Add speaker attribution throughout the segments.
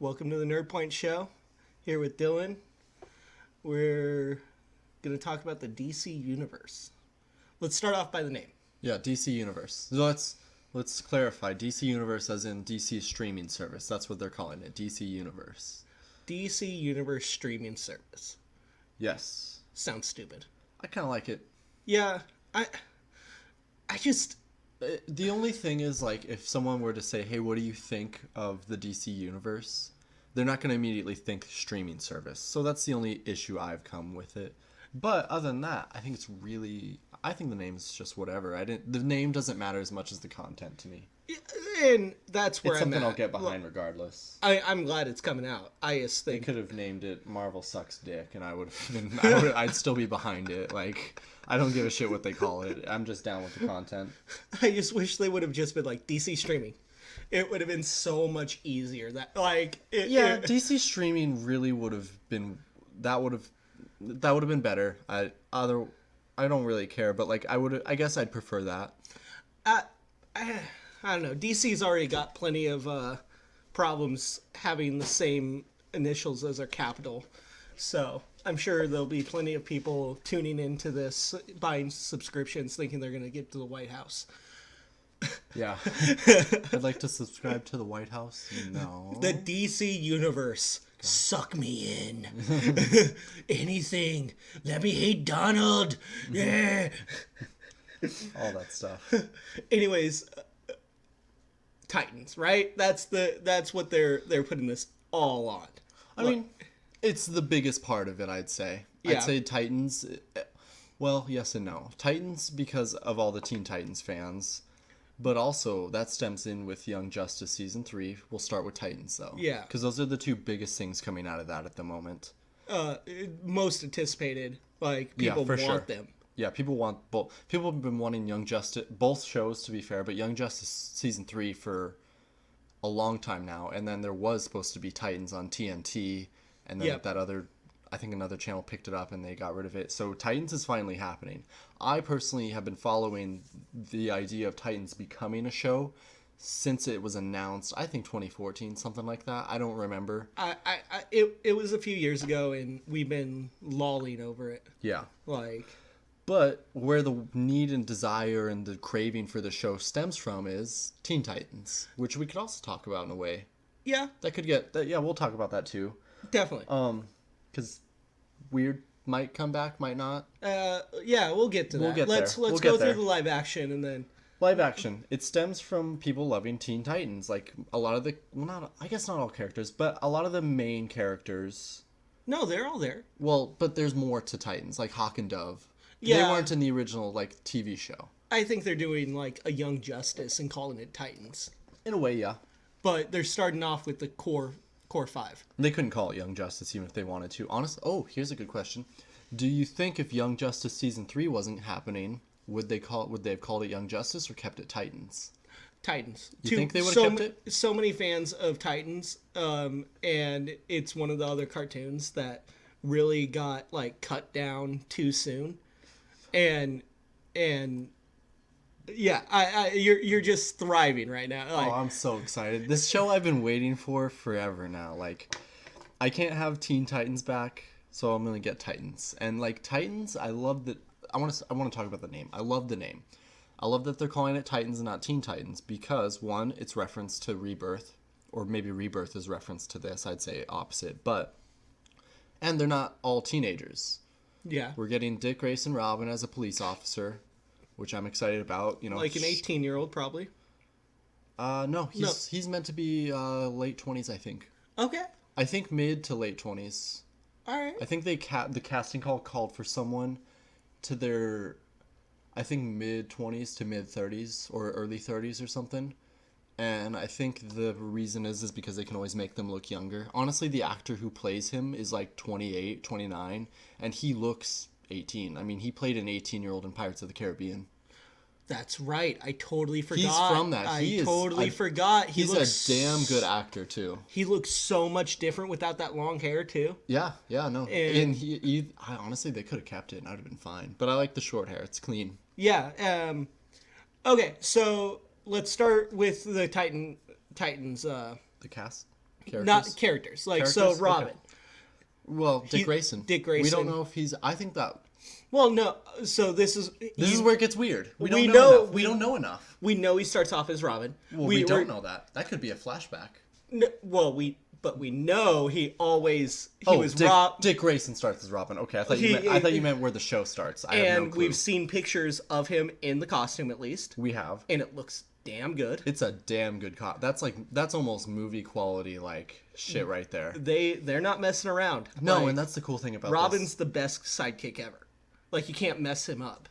Speaker 1: Welcome to the NerdPoint show. Here with Dylan. We're going to talk about the DC universe. Let's start off by the name.
Speaker 2: Yeah, DC Universe. So let's clarify. DC Universe as in DC streaming service. That's what they're calling it. DC Universe.
Speaker 1: DC Universe streaming service.
Speaker 2: Yes.
Speaker 1: Sounds stupid.
Speaker 2: I kind of like it.
Speaker 1: Yeah, I just...
Speaker 2: The only thing is, like, if someone were to say, hey, what do you think of the DC Universe? They're not going to immediately think streaming service. So that's the only issue I've come with it. But other than that, I think the name is just whatever. The name doesn't matter as much as the content to me.
Speaker 1: And that's where
Speaker 2: it's
Speaker 1: I'm
Speaker 2: something
Speaker 1: at.
Speaker 2: I'll get behind regardless.
Speaker 1: I'm glad it's coming out. I just think...
Speaker 2: They could have named it Marvel Sucks Dick, and I'd still be behind it. Like, I don't give a shit what they call it. I'm just down with the content.
Speaker 1: I just wish they would have just been like DC streaming. It would have been so much easier.
Speaker 2: DC streaming really would have been... That would have been better. I don't really care, but like I guess I'd prefer that.
Speaker 1: I don't know. DC's already got plenty of problems having the same initials as their capital, so I'm sure there'll be plenty of people tuning into this, buying subscriptions, thinking they're going to get to the White House.
Speaker 2: Yeah, I'd like to subscribe to the White House. No,
Speaker 1: the DC universe. Suck me in. Anything. Let me hate Donald. Yeah.
Speaker 2: All that stuff.
Speaker 1: Anyways, Titans, right? That's what they're putting this all on.
Speaker 2: I mean, it's the biggest part of it, I'd say.
Speaker 1: Yeah.
Speaker 2: I'd say Titans. Well, yes and no. Titans because of all the Teen Titans fans. But also, that stems in with Young Justice Season 3. We'll start with Titans, though.
Speaker 1: Yeah.
Speaker 2: Because those are the two biggest things coming out of that at the moment.
Speaker 1: Most anticipated. Like, people want them.
Speaker 2: Yeah, people want both. People have been wanting Young Justice, both shows, to be fair, but Young Justice Season 3 for a long time now. And then there was supposed to be Titans on TNT. And then that other... I think another channel picked it up and they got rid of it. So Titans is finally happening. I personally have been following the idea of Titans becoming a show since it was announced. I think 2014, something like that. I don't remember.
Speaker 1: It was a few years ago and we've been lolling over it.
Speaker 2: Yeah.
Speaker 1: But
Speaker 2: where the need and desire and the craving for the show stems from is Teen Titans, which we could also talk about in a way.
Speaker 1: Yeah.
Speaker 2: We'll talk about that too.
Speaker 1: Definitely.
Speaker 2: Because Weird might come back, might not.
Speaker 1: Yeah, we'll get to that. Let's go through the live action and then...
Speaker 2: Live action. It stems from people loving Teen Titans. Like, a lot of the... Well, I guess not all characters, but a lot of the main characters...
Speaker 1: No, they're all there.
Speaker 2: Well, but there's more to Titans, like Hawk and Dove.
Speaker 1: Yeah.
Speaker 2: They weren't in the original, like, TV show.
Speaker 1: I think they're doing, like, a Young Justice and calling it Titans.
Speaker 2: In a way, yeah.
Speaker 1: But they're starting off with the core 5.
Speaker 2: They couldn't call it Young Justice even if they wanted to. Here's a good question. Do you think if Young Justice Season 3 wasn't happening, would they have called it Young Justice or kept it Titans?
Speaker 1: Titans.
Speaker 2: You think they would have kept it?
Speaker 1: So many fans of Titans, and it's one of the other cartoons that really got, like, cut down too soon. And yeah, you're just thriving right now.
Speaker 2: Like, I'm so excited. This show I've been waiting for forever now. Like, I can't have Teen Titans back, so I'm gonna get Titans. And like Titans, I love that. I want to talk about the name. I love the name. I love that they're calling it Titans and not Teen Titans because one, it's reference to Rebirth, or maybe Rebirth is reference to this. I'd say opposite, and they're not all teenagers.
Speaker 1: Yeah,
Speaker 2: we're getting Dick Grayson Robin as a police officer, which I'm excited about. You know,
Speaker 1: like an 18-year-old probably.
Speaker 2: No, he's meant to be late 20s, I think.
Speaker 1: Okay.
Speaker 2: I think mid to late 20s.
Speaker 1: All right.
Speaker 2: I think the casting call called for someone to their, I think mid 20s to mid 30s or early 30s or something. And I think the reason is because they can always make them look younger. Honestly, the actor who plays him is like 28, 29, and he looks 18. I mean, he played an 18-year-old in Pirates of the Caribbean.
Speaker 1: That's right. I totally forgot.
Speaker 2: He's from that.
Speaker 1: I totally forgot.
Speaker 2: He's a damn good actor, too.
Speaker 1: He looks so much different without that long hair, too.
Speaker 2: Yeah, no. And honestly, they could have kept it and I would have been fine. But I like the short hair. It's clean.
Speaker 1: Yeah. Okay, so let's start with the Titans.
Speaker 2: The cast?
Speaker 1: Not characters. Like, so
Speaker 2: Characters?
Speaker 1: Robin.
Speaker 2: Okay. Well, Dick Grayson.
Speaker 1: Dick Grayson.
Speaker 2: We don't know if he's. I think that.
Speaker 1: Well, no. So this is
Speaker 2: where it gets weird. We don't know enough.
Speaker 1: We know he starts off as Robin.
Speaker 2: Well, we don't know that. That could be a flashback.
Speaker 1: No, well, we know he always was Rob.
Speaker 2: Dick Grayson starts as Robin. Okay, I thought you meant where the show starts. I have no clue.
Speaker 1: We've seen pictures of him in the costume at least.
Speaker 2: We have,
Speaker 1: and it looks damn good.
Speaker 2: It's a damn good that's almost movie quality shit right there.
Speaker 1: They're not messing around.
Speaker 2: No, and that's the cool thing about
Speaker 1: Robin's the best sidekick ever. Like, you can't mess him up.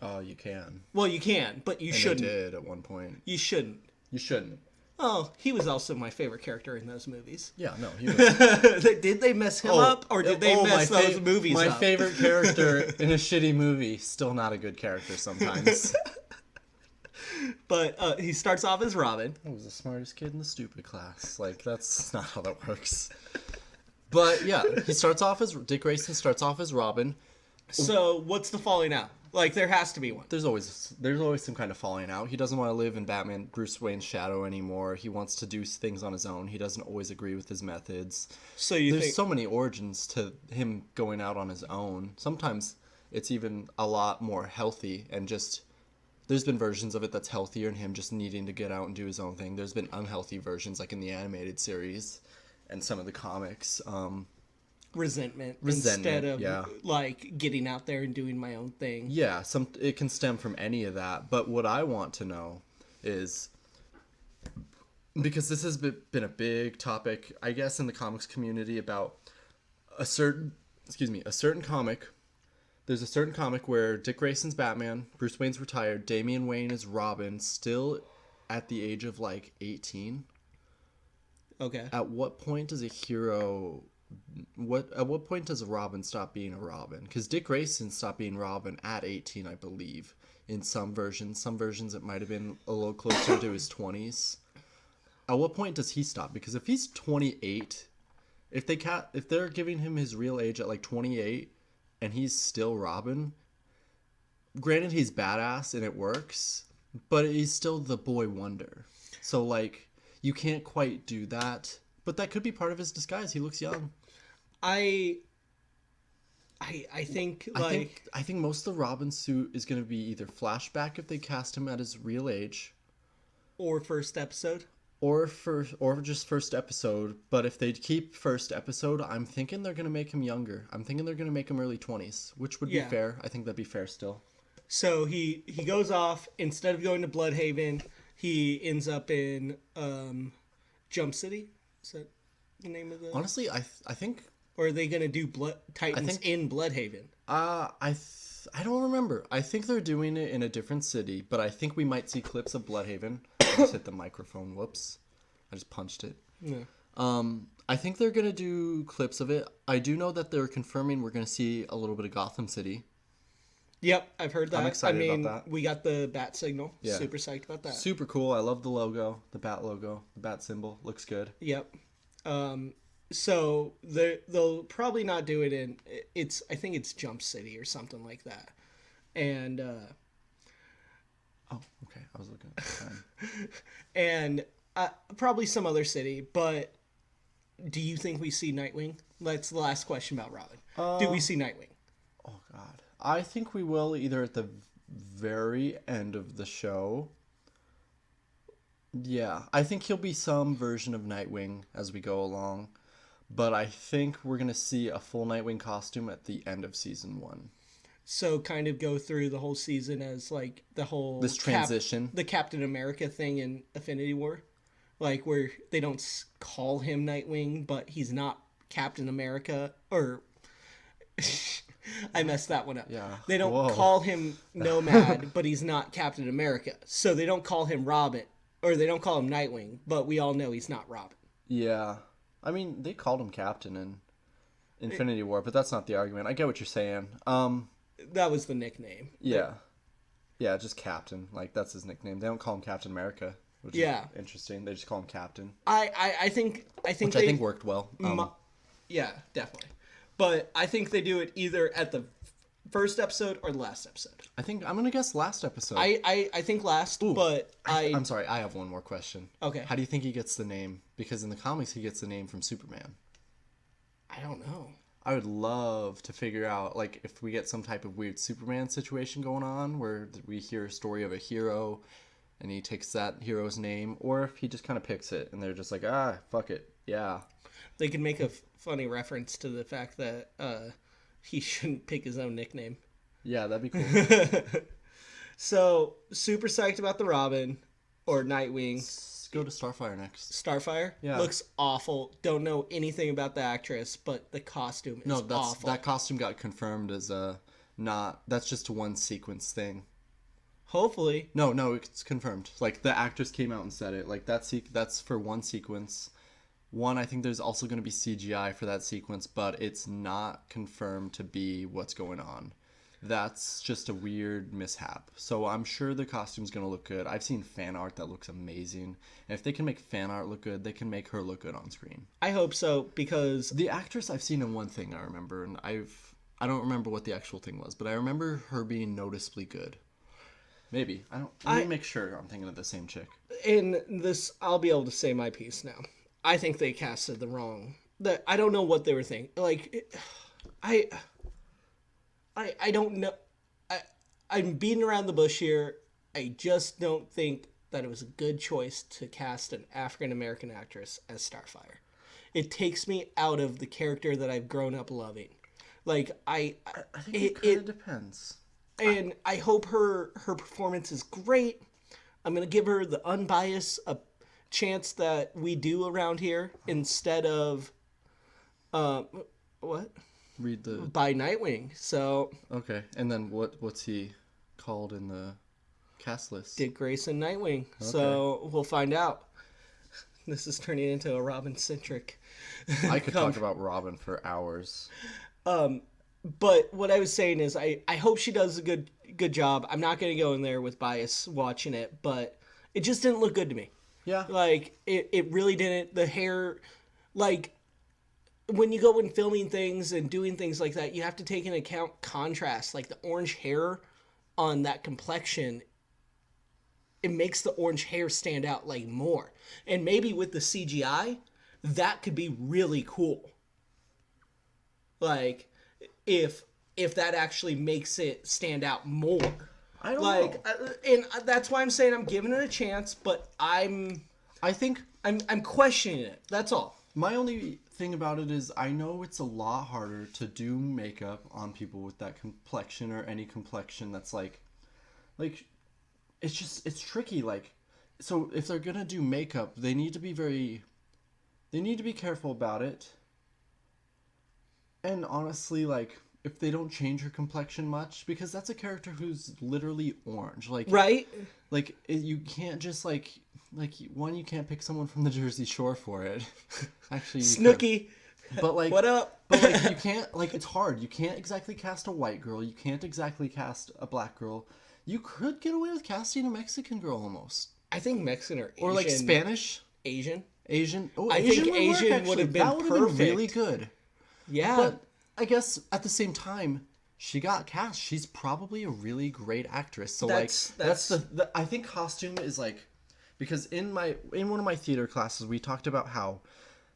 Speaker 2: Oh, you can.
Speaker 1: Well, you can, but you shouldn't.
Speaker 2: They did at one point.
Speaker 1: You shouldn't.
Speaker 2: You shouldn't.
Speaker 1: Oh, he was also my favorite character in those movies.
Speaker 2: Yeah, no, he was.
Speaker 1: Did they mess him up, or did they mess those movies up?
Speaker 2: My favorite character in a shitty movie, still not a good character sometimes.
Speaker 1: But he starts off as Robin.
Speaker 2: I was the smartest kid in the stupid class. That's not how that works. But yeah, Dick Grayson starts off as Robin.
Speaker 1: So what's the falling out? Like, there has to be one.
Speaker 2: There's always some kind of falling out. He doesn't want to live in Bruce Wayne's shadow anymore. He wants to do things on his own. He doesn't always agree with his methods.
Speaker 1: So
Speaker 2: there's so many origins to him going out on his own. Sometimes it's even a lot more healthy, and just there's been versions of it that's healthier and him just needing to get out and do his own thing. There's been unhealthy versions, like in the animated series and some of the comics.
Speaker 1: Resentment instead of like getting out there and doing my own thing.
Speaker 2: Yeah, it can stem from any of that. But what I want to know is, because this has been a big topic, I guess, in the comics community about a certain comic. There's a certain comic where Dick Grayson's Batman, Bruce Wayne's retired, Damian Wayne is Robin, still at the age of 18.
Speaker 1: Okay.
Speaker 2: At what point does a hero... At what point does a Robin stop being a Robin? Because Dick Grayson stopped being Robin at 18, I believe. In some versions it might have been a little closer to his 20s. At what point does he stop? Because if he's 28, if they're giving him his real age at 28, and he's still Robin, granted he's badass and it works, but he's still the boy wonder. So you can't quite do that. But that could be part of his disguise. He looks young.
Speaker 1: I think
Speaker 2: I think most of the Robin suit is going to be either flashback if they cast him at his real age,
Speaker 1: or first episode,
Speaker 2: or just first episode. But if they keep first episode, I'm thinking they're going to make him younger. I'm thinking they're going to make him early 20s, which would be fair. I think that'd be fair still.
Speaker 1: So he goes off, instead of going to Bloodhaven, he ends up in Jump City. Is that the name of the...
Speaker 2: Honestly, I think...
Speaker 1: Or are they going to do Titans in Bloodhaven?
Speaker 2: I don't remember. I think they're doing it in a different city, but I think we might see clips of Bloodhaven. I just hit the microphone. Whoops. I just punched it.
Speaker 1: Yeah.
Speaker 2: I think they're going to do clips of it. I do know that they're confirming we're going to see a little bit of Gotham City.
Speaker 1: Yep, I've heard that.
Speaker 2: I'm excited about that.
Speaker 1: We got the bat signal. Yeah. Super psyched about that.
Speaker 2: Super cool. I love the logo, the bat logo, the bat symbol. Looks good.
Speaker 1: Yep. So they'll probably not do it in... I think it's Jump City or something like that. And...
Speaker 2: Oh, okay. I was looking at the time.
Speaker 1: And probably some other city, but do you think we see Nightwing? That's the last question about Robin. Do we see Nightwing?
Speaker 2: Oh, God. I think we will either at the very end of the show. Yeah, I think he'll be some version of Nightwing as we go along. But I think we're going to see a full Nightwing costume at the end of season 1.
Speaker 1: So kind of go through the whole season as the whole...
Speaker 2: This transition.
Speaker 1: The Captain America thing in Infinity War. Where they don't call him Nightwing, but he's not Captain America. Or... I messed that one up.
Speaker 2: Yeah.
Speaker 1: They don't call him Nomad, but he's not Captain America. So they don't call him Robin. Or they don't call him Nightwing, but we all know he's not Robin.
Speaker 2: Yeah. I mean, they called him Captain in Infinity War, but that's not the argument. I get what you're saying.
Speaker 1: That was the nickname.
Speaker 2: Yeah. Yeah, just Captain. That's his nickname. They don't call him Captain America, which is interesting. They just call him Captain.
Speaker 1: I think
Speaker 2: I think worked well.
Speaker 1: Yeah, definitely. But I think they do it either at the First episode or the last episode?
Speaker 2: I think I'm gonna guess last episode.
Speaker 1: I think last, but
Speaker 2: I'm sorry. I have one more question.
Speaker 1: Okay.
Speaker 2: How do you think he gets the name? Because in the comics, he gets the name from Superman.
Speaker 1: I don't know.
Speaker 2: I would love to figure out, like, if we get some type of weird Superman situation going on where we hear a story of a hero and he takes that hero's name, or if he just kind of picks it and they're just like, fuck it. Yeah.
Speaker 1: They could make a funny reference to the fact that he shouldn't pick his own nickname.
Speaker 2: Yeah, that'd be cool.
Speaker 1: So, super psyched about the Robin or Nightwing.
Speaker 2: Let's go to Starfire next.
Speaker 1: Starfire?
Speaker 2: Yeah.
Speaker 1: Looks awful. Don't know anything about the actress, but the costume is awful.
Speaker 2: That costume got confirmed as that's just a one sequence thing.
Speaker 1: Hopefully.
Speaker 2: No, it's confirmed. Like, the actress came out and said it. Like, that's for one sequence. One, I think there's also going to be CGI for that sequence, but it's not confirmed to be what's going on. That's just a weird mishap. So I'm sure the costume's going to look good. I've seen fan art that looks amazing. And if they can make fan art look good, they can make her look good on screen.
Speaker 1: I hope so, because
Speaker 2: the actress, I've seen in one thing I remember, and I don't remember what the actual thing was, but I remember her being noticeably good. Maybe. Let me make sure I'm thinking of the same chick.
Speaker 1: In this, I'll be able to say my piece now. I think they casted the wrong. I don't know what they were thinking. Like, I don't know. I'm beating around the bush here. I just don't think that it was a good choice to cast an African American actress as Starfire. It takes me out of the character that I've grown up loving. Like, I
Speaker 2: think it kind of depends.
Speaker 1: And I hope her performance is great. I'm gonna give her the unbiased chance that we do around here instead of what?
Speaker 2: Read the
Speaker 1: by Nightwing. So
Speaker 2: okay, and then what's he called in the cast list?
Speaker 1: Dick Grayson Nightwing. Okay. So we'll find out. This is turning into a Robin centric.
Speaker 2: I could talk about Robin for hours.
Speaker 1: But what I was saying is I hope she does a good job. I'm not gonna go in there with bias watching it, but it just didn't look good to me.
Speaker 2: Yeah.
Speaker 1: Like, it really didn't. The hair, like, when you go in filming things and doing things like that, you have to take into account contrast. Like, the orange hair on that complexion, it makes the orange hair stand out, like, more. And maybe with the CGI, that could be really cool. Like, if that actually makes it stand out more.
Speaker 2: I don't know.
Speaker 1: And that's why I'm saying I'm giving it a chance, but I'm questioning it. That's all.
Speaker 2: My only thing about it is I know it's a lot harder to do makeup on people with that complexion or any complexion that's like it's tricky. Like, so if they're gonna do makeup, they need to be careful about it. And honestly, like, if they don't change her complexion much, because that's a character who's literally orange, like,
Speaker 1: right?
Speaker 2: Like, you can't just like one, you can't pick someone from the Jersey Shore for it. Actually,
Speaker 1: Snooki.
Speaker 2: But like,
Speaker 1: what up?
Speaker 2: But like, you can't, like, it's hard. You can't exactly cast a white girl. You can't exactly cast a black girl. You could get away with casting a Mexican girl almost.
Speaker 1: I think Mexican or Asian.
Speaker 2: Or like Spanish.
Speaker 1: Asian.
Speaker 2: Oh,
Speaker 1: I think Asian would have been
Speaker 2: that would have been really good.
Speaker 1: Yeah.
Speaker 2: But I guess at the same time, she got cast. She's probably a really great actress. So that's the I think costume is like, because in one of my theater classes we talked about how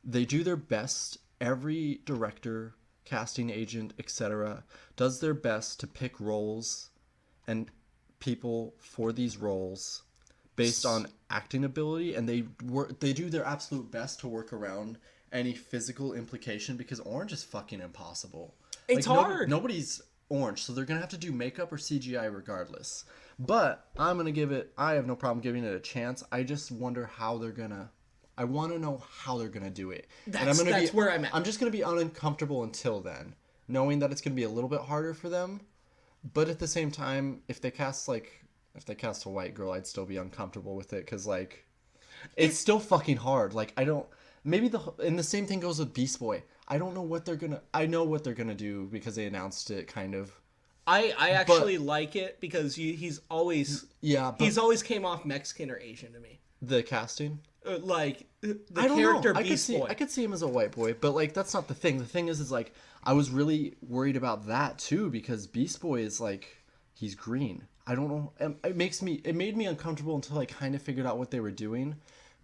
Speaker 2: they do their best. Every director, casting agent, etc., does their best to pick roles and people for these roles based on acting ability, and they do their absolute best to work around any physical implication, because orange is fucking impossible.
Speaker 1: It's hard.
Speaker 2: Nobody's orange, so they're gonna have to do makeup or CGI regardless. But I have no problem giving it a chance. I just wonder how they're gonna. I want to know how they're gonna do it.
Speaker 1: That's where I'm at.
Speaker 2: I'm just gonna be uncomfortable until then, knowing that it's gonna be a little bit harder for them. But at the same time, if they cast a white girl, I'd still be uncomfortable with it, because like, it's still fucking hard. Like, I don't. Maybe and the same thing goes with Beast Boy. I don't know what they're gonna. I know what they're gonna do because they announced it, kind of.
Speaker 1: I actually like it because he's always
Speaker 2: he's
Speaker 1: always came off Mexican or Asian to me.
Speaker 2: The casting.
Speaker 1: Like the
Speaker 2: I don't
Speaker 1: character
Speaker 2: know.
Speaker 1: Beast Boy.
Speaker 2: I could see him as a white boy, but like that's not the thing. The thing is like I was really worried about that too because Beast Boy is like he's green. I don't know. It made me uncomfortable until I kind of figured out what they were doing,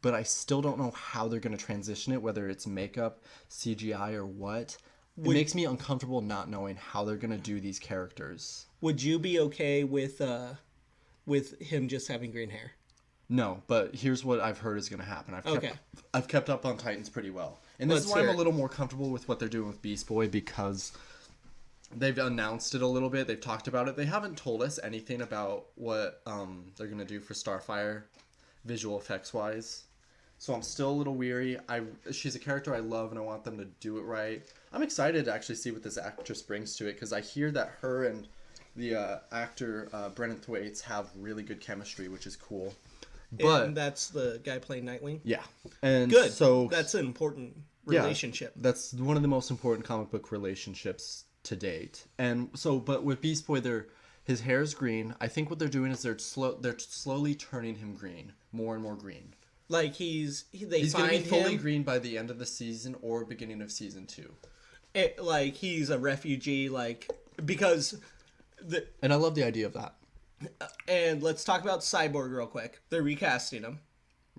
Speaker 2: but I still don't know how they're going to transition it, whether it's makeup, CGI, or what. It makes me uncomfortable not knowing how they're going to do these characters.
Speaker 1: Would you be okay with him just having green hair?
Speaker 2: No, but here's what I've heard is going to happen. I've kept up on Titans pretty well. And this is why I'm a little more comfortable with what they're doing with Beast Boy because they've announced it a little bit. They've talked about it. They haven't told us anything about what they're going to do for Starfire visual effects wise. So I'm still a little weary. She's a character I love and I want them to do it right. I'm excited to actually see what this actress brings to it because I hear that her and the actor Brennan Thwaites have really good chemistry, which is cool. But
Speaker 1: and that's the guy playing Nightwing.
Speaker 2: Yeah, and
Speaker 1: good.
Speaker 2: So
Speaker 1: that's an important relationship.
Speaker 2: Yeah, that's one of the most important comic book relationships to date. And so, but with Beast Boy, his hair is green. I think what they're doing is they're slowly turning him green, more and more green.
Speaker 1: Like he's going to
Speaker 2: be fully green by the end of the season or beginning of season 2.
Speaker 1: Like he's a refugee, like because
Speaker 2: and I love the idea of that.
Speaker 1: And let's talk about Cyborg real quick. They're recasting him.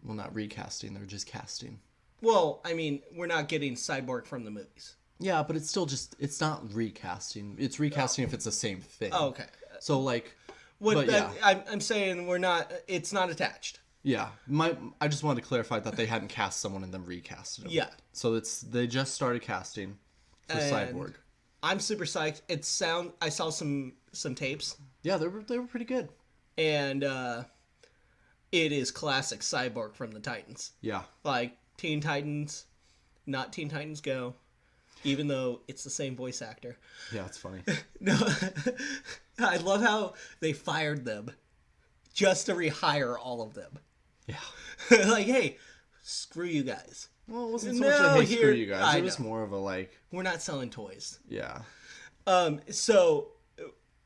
Speaker 2: Well, not recasting. They're just casting.
Speaker 1: Well, I mean, we're not getting Cyborg from the movies.
Speaker 2: Yeah, but it's still it's not recasting. It's recasting if it's the same thing.
Speaker 1: Oh, okay.
Speaker 2: So like,
Speaker 1: I'm saying it's not attached.
Speaker 2: Yeah, I just wanted to clarify that they hadn't cast someone and then recasted him.
Speaker 1: Yeah.
Speaker 2: So they just started casting for Cyborg.
Speaker 1: I'm super psyched. I saw some tapes.
Speaker 2: Yeah, they were pretty good.
Speaker 1: And it is classic Cyborg from the Titans.
Speaker 2: Yeah.
Speaker 1: Like Teen Titans, not Teen Titans Go, even though it's the same voice actor.
Speaker 2: Yeah, it's funny.
Speaker 1: No, I love how they fired them just to rehire all of them.
Speaker 2: Yeah.
Speaker 1: Like, hey, screw you guys.
Speaker 2: Well, it wasn't so much a hey, screw you guys. It was more of a like...
Speaker 1: We're not selling toys.
Speaker 2: Yeah.
Speaker 1: So,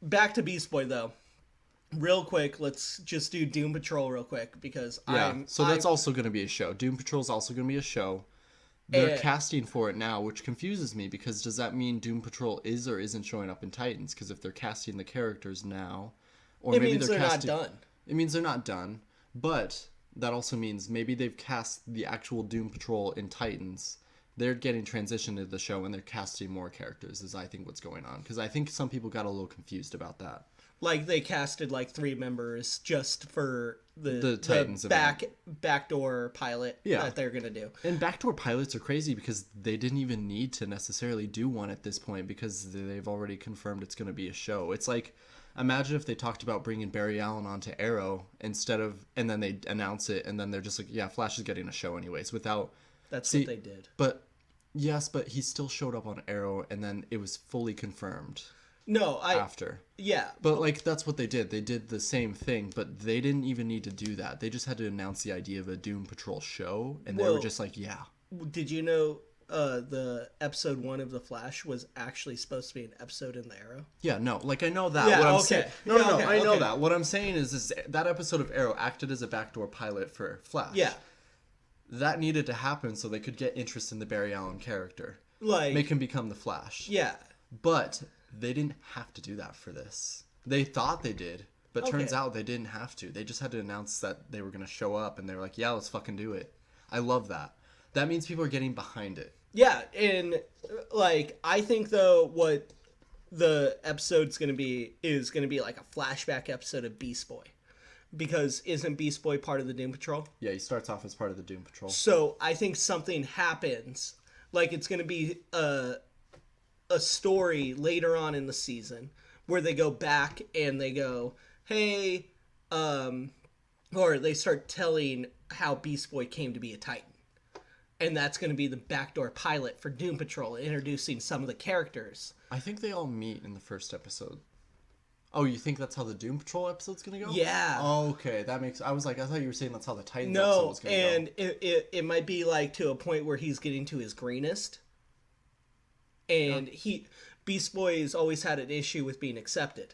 Speaker 1: back to Beast Boy, though. Real quick, let's just do Doom Patrol real quick, because
Speaker 2: that's also going to be a show. Doom Patrol is also going to be a show. They're casting for it now, which confuses me, because does that mean Doom Patrol is or isn't showing up in Titans? Because if they're casting the characters now...
Speaker 1: Or maybe they're not done.
Speaker 2: It means they're not done, but... That also means maybe they've cast the actual Doom Patrol in Titans. They're getting transitioned to the show and they're casting more characters is I think what's going on. Because I think some people got a little confused about that.
Speaker 1: Like they casted like 3 members just for
Speaker 2: the Titans
Speaker 1: backdoor pilot that they're going to do.
Speaker 2: And backdoor pilots are crazy because they didn't even need to necessarily do one at this point because they've already confirmed it's going to be a show. It's like... Imagine if they talked about bringing Barry Allen onto Arrow and then they announce it, and then they're just like, yeah, Flash is getting a show anyways, without...
Speaker 1: That's what they did.
Speaker 2: But, yes, but he still showed up on Arrow, and then it was fully confirmed. After.
Speaker 1: Yeah.
Speaker 2: But, like, that's what they did. They did the same thing, but they didn't even need to do that. They just had to announce the idea of a Doom Patrol show, and they were just like, yeah.
Speaker 1: Did you know... the episode 1 of The Flash was actually supposed to be an episode in the Arrow?
Speaker 2: Yeah, no, like I know that.
Speaker 1: Yeah,
Speaker 2: what I'm
Speaker 1: okay.
Speaker 2: saying, I know that. What I'm saying is that episode of Arrow acted as a backdoor pilot for Flash.
Speaker 1: Yeah,
Speaker 2: that needed to happen so they could get interest in the Barry Allen character,
Speaker 1: like
Speaker 2: make him become the Flash.
Speaker 1: Yeah,
Speaker 2: but they didn't have to do that for this. They thought they did, but turns out they didn't have to. They just had to announce that they were going to show up, and they were like, "Yeah, let's fucking do it." I love that. That means people are getting behind it.
Speaker 1: Yeah, and like I think though what the episode's going to be is going to be like a flashback episode of Beast Boy. Because isn't Beast Boy part of the Doom Patrol?
Speaker 2: Yeah, he starts off as part of the Doom Patrol.
Speaker 1: So I think something happens. Like it's going to be a story later on in the season where they go back and they go, hey, or they start telling how Beast Boy came to be a Titan. And that's going to be the backdoor pilot for Doom Patrol, introducing some of the characters.
Speaker 2: I think they all meet in the first episode. Oh, you think that's how the Doom Patrol episode's going to go?
Speaker 1: Yeah.
Speaker 2: Oh, okay. I thought you were saying that's how the Titans episode was going to go.
Speaker 1: No, and it might be like to a point where he's getting to his greenest. And Beast Boy has always had an issue with being accepted.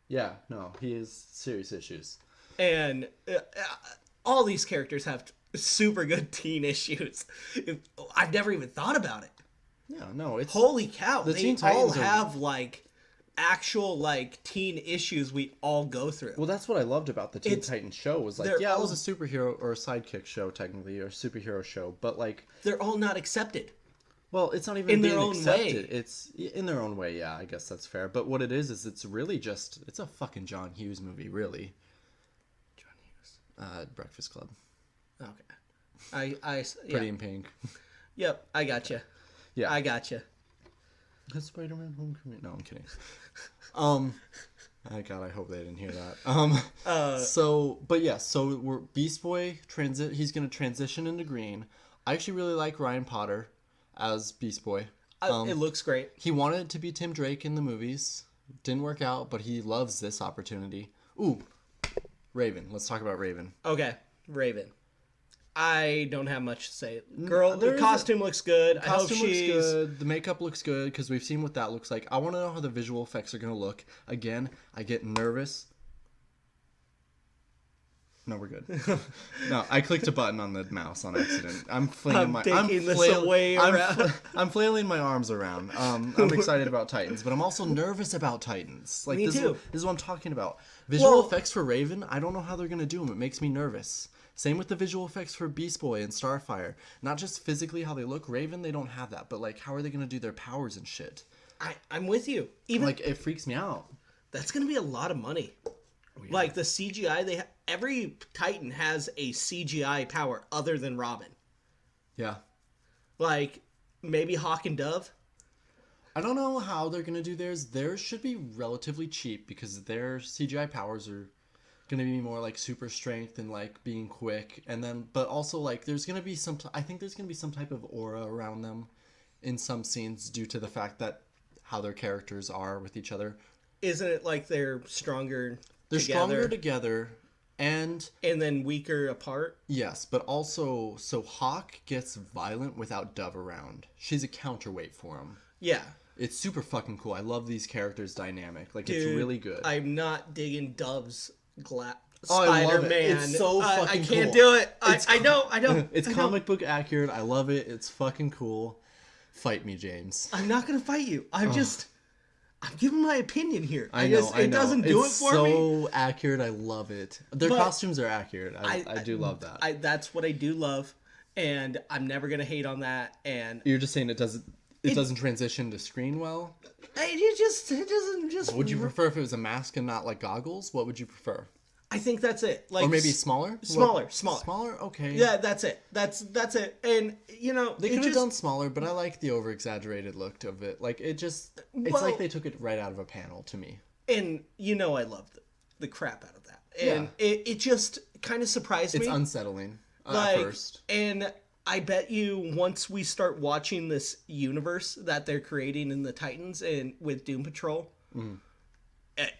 Speaker 2: Yeah, no, he has serious issues.
Speaker 1: And all these characters have super good teen issues. I've never even thought about it.
Speaker 2: Yeah, no, it's
Speaker 1: Holy cow!
Speaker 2: the
Speaker 1: They
Speaker 2: Teen
Speaker 1: all
Speaker 2: Titans are-
Speaker 1: have like actual like teen issues we all go through.
Speaker 2: Well, that's what I loved about the Teen Titans show was like,
Speaker 1: they're
Speaker 2: yeah, it
Speaker 1: all-
Speaker 2: was a superhero or a sidekick show technically, or a superhero show, but like,
Speaker 1: They're all not accepted.
Speaker 2: well, it's not even
Speaker 1: In their
Speaker 2: being
Speaker 1: own
Speaker 2: accepted.
Speaker 1: way.
Speaker 2: It's in their own way. Yeah, I guess that's fair. But what it is it's really just it's a fucking John Hughes movie, really.
Speaker 1: John Hughes.
Speaker 2: Breakfast Club.
Speaker 1: Okay.
Speaker 2: Pretty in Pink.
Speaker 1: Yep. I got you.
Speaker 2: Yeah.
Speaker 1: I got you.
Speaker 2: That's Spider-Man Homecoming. No, I'm kidding. Oh God, I hope they didn't hear that. So we're Beast Boy he's gonna transition into green. I actually really like Ryan Potter as Beast Boy.
Speaker 1: It looks great.
Speaker 2: He wanted to be Tim Drake in the movies. Didn't work out, but he loves this opportunity. Ooh, Raven. Let's talk about Raven.
Speaker 1: Okay, Raven. I don't have much to say. Girl,
Speaker 2: There
Speaker 1: the
Speaker 2: is
Speaker 1: costume looks good. I hope
Speaker 2: Costume looks
Speaker 1: she's
Speaker 2: good. The makeup looks good because we've seen what that looks like. I want to know how the visual effects are going to look. Again, I get nervous. No, we're good. No, I clicked a button on the mouse on accident. I'm flailing I'm flailing my arms around. I'm excited about Titans, but I'm also nervous about Titans. Like
Speaker 1: Me too.
Speaker 2: This is what I'm talking about. Visual
Speaker 1: Well-
Speaker 2: effects for Raven, I don't know how they're gonna do them. It makes me nervous. Same with the visual effects for Beast Boy and Starfire. Not just physically how they look. Raven, they don't have that, but like how are they gonna do their powers and shit?
Speaker 1: I'm with you. Even
Speaker 2: Like it freaks me out.
Speaker 1: that's gonna be a lot of money. Like the CGI, every Titan has a CGI power other than Robin.
Speaker 2: Yeah.
Speaker 1: Like maybe Hawk and Dove.
Speaker 2: I don't know how they're gonna do theirs. Theirs should be relatively cheap because their CGI powers are gonna be more like super strength and like being quick, and then but also like there's gonna be I think there's gonna be some type of aura around them in some scenes due to the fact that how their characters are with each other.
Speaker 1: Isn't it like they're stronger?
Speaker 2: They're
Speaker 1: together,
Speaker 2: stronger together, and
Speaker 1: then weaker apart.
Speaker 2: yes, but also so Hawk gets violent without Dove around. She's a counterweight for him.
Speaker 1: Yeah.
Speaker 2: It's super fucking cool. I love these characters' dynamic. Like,
Speaker 1: Dude,
Speaker 2: it's really good.
Speaker 1: I'm not digging Dove's
Speaker 2: Oh, I love it.
Speaker 1: Spider-Man.
Speaker 2: It's so fucking
Speaker 1: I can't
Speaker 2: cool.
Speaker 1: do it. I know.
Speaker 2: It's
Speaker 1: I know.
Speaker 2: comic book accurate. I love it. It's fucking cool. Fight me, James.
Speaker 1: I'm not gonna fight you. I'm giving my opinion here.
Speaker 2: I know.
Speaker 1: It doesn't do
Speaker 2: it's
Speaker 1: it for me.
Speaker 2: so accurate. I love it. Their
Speaker 1: But
Speaker 2: costumes are accurate. I do love that.
Speaker 1: That's what I do love, and I'm never gonna hate on that. And
Speaker 2: You're just saying it doesn't transition to screen well?
Speaker 1: it doesn't just.
Speaker 2: Would you prefer if it was a mask and not like goggles? What would you prefer?
Speaker 1: I think that's it. Like
Speaker 2: Or maybe smaller?
Speaker 1: Smaller.
Speaker 2: Smaller? Okay.
Speaker 1: Yeah, that's it. That's it. And
Speaker 2: They could have done smaller, but I like the over-exaggerated look of it. Like, it's like they took it right out of a panel to me.
Speaker 1: And I love the crap out of that. And it just kind of surprised me.
Speaker 2: It's unsettling
Speaker 1: like,
Speaker 2: at first.
Speaker 1: And I bet you once we start watching this universe that they're creating in the Titans and with Doom Patrol,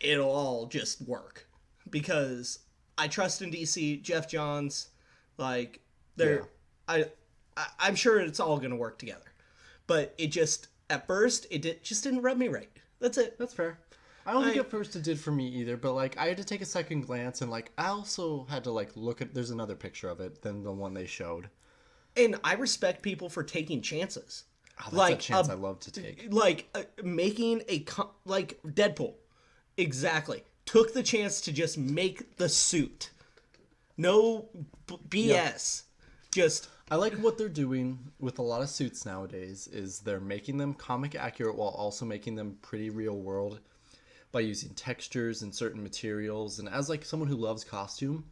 Speaker 1: it'll all just work. Because I trust in DC, Jeff Johns, like I'm sure it's all gonna work together. But it just at first just didn't rub me right. That's it.
Speaker 2: That's fair. I don't think at first it did for me either, but like I had to take a second glance and like I also had to like look at there's another picture of it than the one they showed.
Speaker 1: And I respect people for taking chances.
Speaker 2: Oh, that's a chance I love to take.
Speaker 1: Like making like Deadpool, exactly. Took the chance to just make the suit. No BS. Just
Speaker 2: I like what they're doing with a lot of suits nowadays is they're making them comic accurate while also making them pretty real world by using textures and certain materials. And as like someone who loves costume,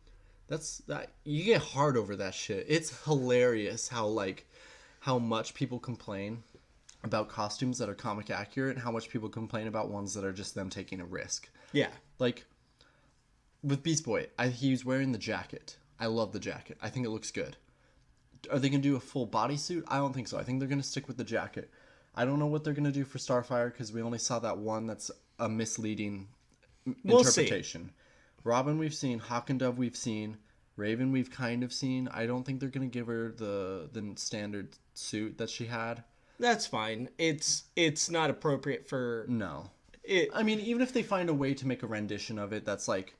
Speaker 2: that you get hard over that shit. It's hilarious how much people complain about costumes that are comic accurate and how much people complain about ones that are just them taking a risk.
Speaker 1: yeah.
Speaker 2: Like with Beast Boy, he was wearing the jacket. I love the jacket. I think it looks good. Are they going to do a full bodysuit? I don't think so. I think they're going to stick with the jacket. I don't know what they're going to do for Starfire because we only saw that one that's a misleading interpretation. See. Robin we've seen. Hawk and Dove we've seen. Raven we've kind of seen. I don't think they're going to give her the standard suit that she had.
Speaker 1: That's fine. It's not appropriate for...
Speaker 2: No. I mean, even if they find a way to make a rendition of it that's like...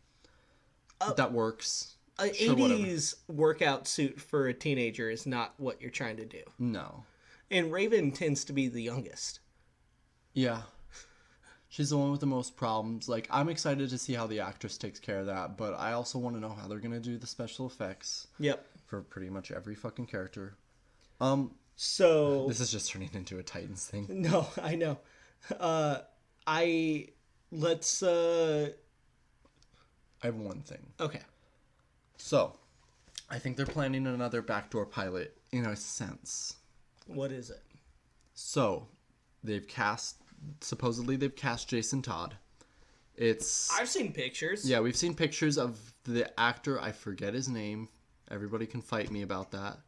Speaker 2: that works.
Speaker 1: An
Speaker 2: Sure, whatever.
Speaker 1: 80s workout suit for a teenager is not what you're trying to do.
Speaker 2: No.
Speaker 1: And Raven tends to be the youngest.
Speaker 2: Yeah. She's the one with the most problems. Like, I'm excited to see how the actress takes care of that, but I also want to know how they're going to do the special effects.
Speaker 1: Yep.
Speaker 2: For pretty much every fucking character.
Speaker 1: So...
Speaker 2: This is just turning into a Titans thing.
Speaker 1: No, I know. Let's...
Speaker 2: I have one thing.
Speaker 1: Okay.
Speaker 2: So, I think they're planning another backdoor pilot, in a sense.
Speaker 1: What is it?
Speaker 2: So, supposedly they've cast Jason Todd.
Speaker 1: I've seen pictures.
Speaker 2: Yeah, we've seen pictures of the actor. I forget his name. Everybody can fight me about that.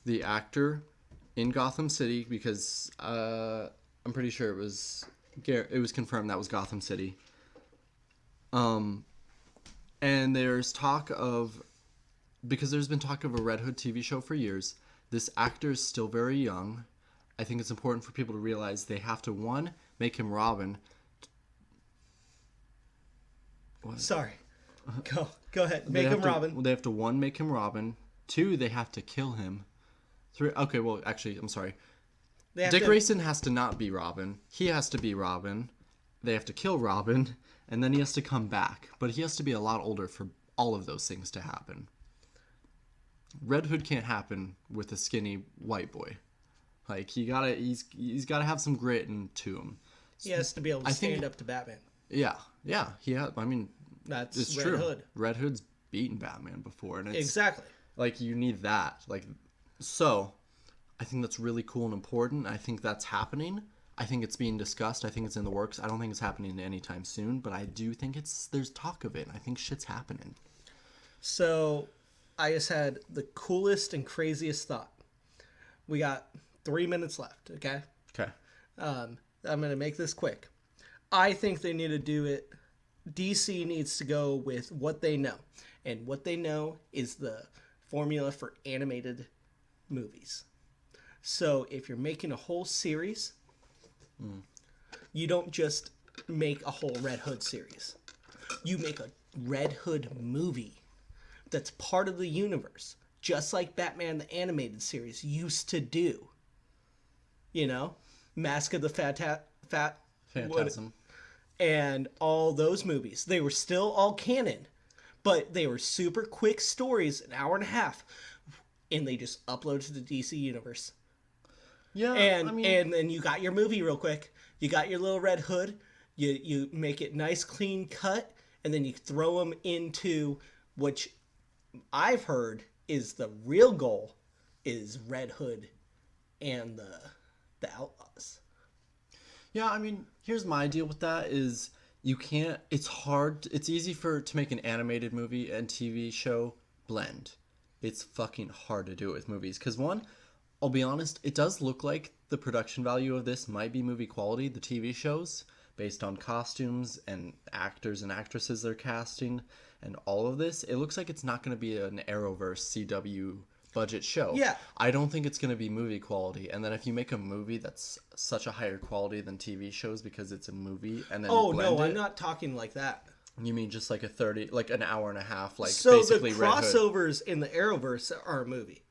Speaker 2: The actor in Gotham City, because I'm pretty sure it was confirmed that was Gotham City. And there's talk of, because there's been talk of a Red Hood TV show for years, this actor is still very young. I think it's important for people to realize they have to, one, make him Robin. What?
Speaker 1: Sorry. Go ahead. Make him Robin.
Speaker 2: They have to, one, make him Robin. Two, they have to kill him. Three, okay, well, actually, I'm sorry. Dick Grayson has to not be Robin. He has to be Robin. They have to kill Robin, and then he has to come back. But he has to be a lot older for all of those things to happen. Red Hood can't happen with a skinny white boy. Like, he's gotta have some grit to him.
Speaker 1: He has to be able to stand up to Batman.
Speaker 2: Yeah. I mean,
Speaker 1: That's
Speaker 2: it's
Speaker 1: Red
Speaker 2: true.
Speaker 1: Hood.
Speaker 2: Red Hood's beaten Batman before, and it's
Speaker 1: Exactly.
Speaker 2: like, you need that. Like, so I think that's really cool and important. I think that's happening. I think it's being discussed. I think it's in the works. I don't think it's happening anytime soon, but I do think there's talk of it. I think shit's happening.
Speaker 1: So I just had the coolest and craziest thought. We got 3 minutes left, okay?
Speaker 2: Okay.
Speaker 1: I'm going to make this quick. I think they need to do it. DC needs to go with what they know. And what they know is the formula for animated movies. So if you're making a whole series, you don't just make a whole Red Hood series. You make a Red Hood movie that's part of the universe, just like Batman the Animated Series used to do. You know? Mask of the
Speaker 2: Phantasm.
Speaker 1: And all those movies. They were still all canon, but they were super quick stories, an hour and a half, and they just upload to the DC universe.
Speaker 2: Yeah,
Speaker 1: And then you got your movie real quick. You got your little Red Hood. You make it nice, clean cut, and then you throw them into, which I've heard is the real goal, is Red Hood and the Outlaws.
Speaker 2: Yeah, I mean, here's my deal with that is you can't, it's hard, it's easy to make an animated movie and TV show blend. It's fucking hard to do it with movies. Because one, I'll be honest, it does look like the production value of this might be movie quality, the TV shows, based on costumes and actors and actresses they're casting and all of this. It looks like it's not going to be an Arrowverse CW budget show.
Speaker 1: Yeah.
Speaker 2: I don't think it's going to be movie quality. And then if you make a movie that's such a higher quality than TV shows because it's a movie and then
Speaker 1: I'm not talking like that.
Speaker 2: You mean just like an hour and a half, like
Speaker 1: so
Speaker 2: basically
Speaker 1: the
Speaker 2: Red Hood.
Speaker 1: crossovers in the Arrowverse are a movie.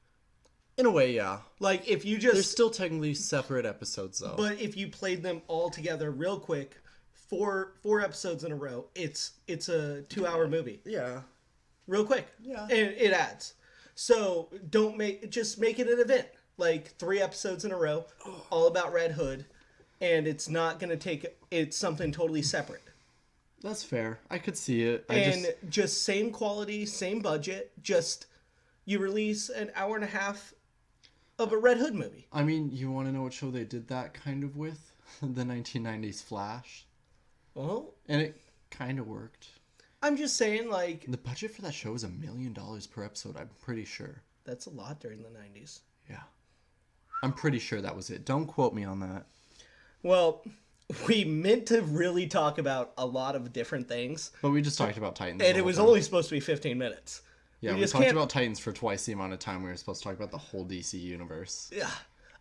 Speaker 2: In a way, yeah.
Speaker 1: Like if you just,
Speaker 2: they're still technically separate episodes though.
Speaker 1: but if you played them all together real quick, four episodes in a row, it's a 2-hour movie.
Speaker 2: Yeah.
Speaker 1: Real quick.
Speaker 2: Yeah.
Speaker 1: And it adds. So just make it an event. Like 3 episodes in a row, all about Red Hood, and it's not going to it's something totally separate.
Speaker 2: That's fair. I could see it.
Speaker 1: Just same quality, same budget, just you release an hour and a half of a Red Hood movie.
Speaker 2: I mean, you want to know what show they did that kind of with? The 1990s Flash.
Speaker 1: Well,
Speaker 2: and it kind of worked.
Speaker 1: I'm just saying, like,
Speaker 2: the budget for that show was $1 million per episode, I'm pretty sure.
Speaker 1: That's a lot during the 90s.
Speaker 2: Yeah. I'm pretty sure that was it. Don't quote me on that.
Speaker 1: Well, we meant to really talk about a lot of different things.
Speaker 2: But we just talked about Titans.
Speaker 1: And it was only supposed to be 15 minutes.
Speaker 2: Yeah, we talked about Titans for twice the amount of time we were supposed to talk about the whole DC universe.
Speaker 1: Yeah.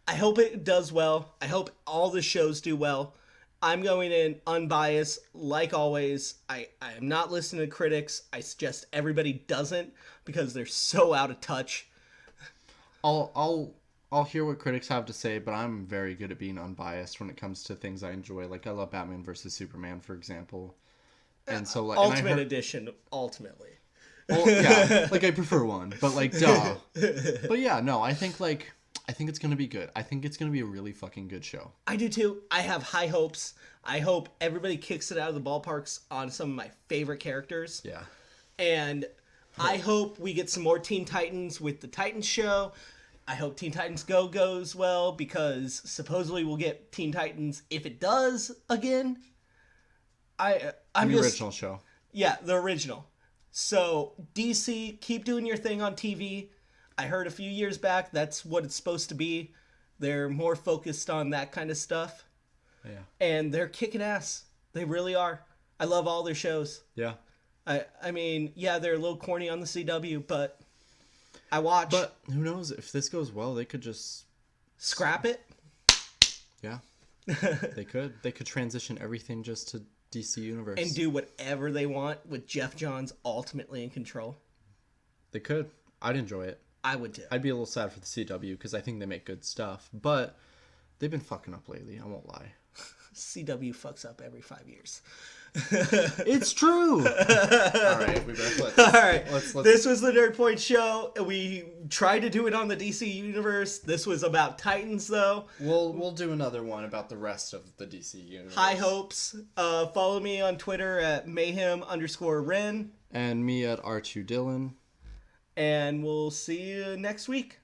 Speaker 1: I hope it does well. I hope all the shows do well. I'm going in unbiased, like always. I am not listening to critics. I suggest everybody doesn't because they're so out of touch.
Speaker 2: I'll hear what critics have to say, but I'm very good at being unbiased when it comes to things I enjoy. Like I love Batman versus Superman, for example. And so like
Speaker 1: Ultimate Edition, ultimately.
Speaker 2: Well, yeah, like I prefer one, but like duh. But yeah, no, I think it's gonna be good. I think it's gonna be a really fucking good show.
Speaker 1: I do too. I have high hopes. I hope everybody kicks it out of the ballparks on some of my favorite characters.
Speaker 2: Yeah.
Speaker 1: And I hope we get some more Teen Titans with the Titans show. I hope Teen Titans Go goes well because supposedly we'll get Teen Titans if it does again. I'm
Speaker 2: The
Speaker 1: just
Speaker 2: original show.
Speaker 1: Yeah, the original. So DC, keep doing your thing on TV. I heard a few years back that's what it's supposed to be. They're more focused on that kind of stuff.
Speaker 2: Yeah.
Speaker 1: And they're kicking ass. They really are. I love all their shows.
Speaker 2: Yeah.
Speaker 1: I mean, yeah, they're a little corny on the CW, but I watch.
Speaker 2: But who knows? If this goes well, they could just
Speaker 1: scrap it.
Speaker 2: Yeah. They could. They could transition everything just to DC Universe.
Speaker 1: And do whatever they want with Jeff Johns ultimately in control.
Speaker 2: They could. I'd enjoy it.
Speaker 1: I would too.
Speaker 2: I'd be a little sad for the CW because I think they make good stuff, but they've been fucking up lately. I won't lie.
Speaker 1: CW fucks up every 5 years.
Speaker 2: It's true. All right, we better quit.
Speaker 1: All right,
Speaker 2: let's...
Speaker 1: This was the NerdPoint show. We tried to do it on the DC universe. This was about Titans, though.
Speaker 2: We'll do another one about the rest of the DC universe.
Speaker 1: High hopes. Follow me on Twitter at mayhem_Ren.
Speaker 2: And me at R2Dylan.
Speaker 1: And we'll see you next week.